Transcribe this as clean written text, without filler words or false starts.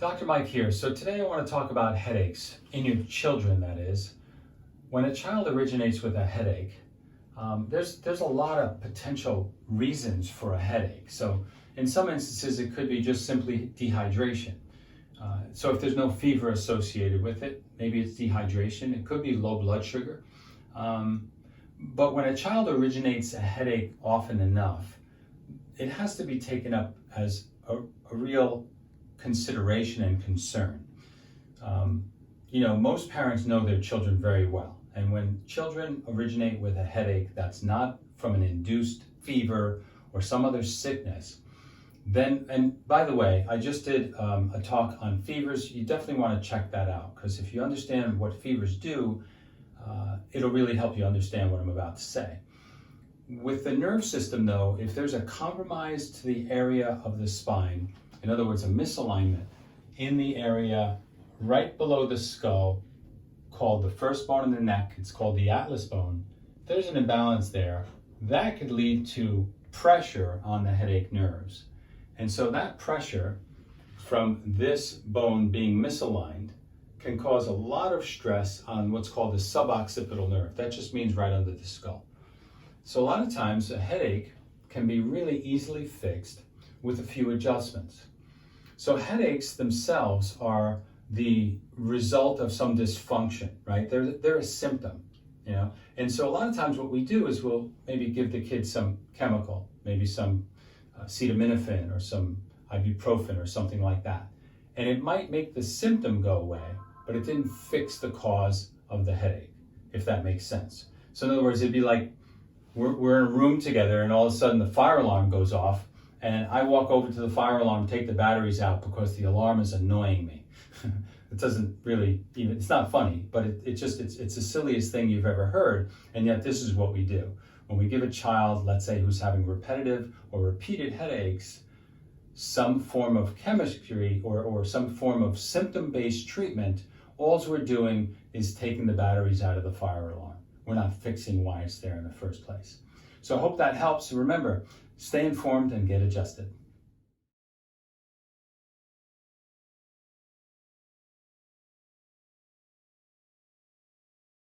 Dr. Mike here. So today I want to talk about headaches in your children, that is. When a child originates with a headache, there's a lot of potential reasons for a headache. So in some instances, it could be just simply dehydration. So if there's no fever associated with it, maybe it's dehydration. It could be low blood sugar. But when a child originates a headache often enough, it has to be taken up as a real consideration and concern. Most parents know their children very well. And when children originate with a headache that's not from an induced fever or some other sickness, then, and by the way, I just did a talk on fevers. You definitely want to check that out, because if you understand what fevers do, it'll really help you understand what I'm about to say. With the nerve system, though, if there's a compromise to the area of the spine, in other words, a misalignment in the area right below the skull, called the first bone in the neck, it's called the atlas bone. If there's an imbalance there, that could lead to pressure on the headache nerves. And so that pressure from this bone being misaligned can cause a lot of stress on what's called the suboccipital nerve. That just means right under the skull. So a lot of times a headache can be really easily fixed with a few adjustments. So headaches themselves are the result of some dysfunction, right? They're a symptom, And so a lot of times what we do is we'll maybe give the kids some chemical, maybe some acetaminophen or some ibuprofen or something like that. And it might make the symptom go away, but it didn't fix the cause of the headache, if that makes sense. So in other words, it'd be like we're in a room together and all of a sudden the fire alarm goes off and I walk over to the fire alarm, take the batteries out because the alarm is annoying me. It doesn't really even, it's not funny, but it's the silliest thing you've ever heard. And yet this is what we do. When we give a child, let's say, who's having repetitive or repeated headaches, some form of chemistry or some form of symptom-based treatment, all we're doing is taking the batteries out of the fire alarm. We're not fixing why it's there in the first place. So I hope that helps. Remember, stay informed and get adjusted.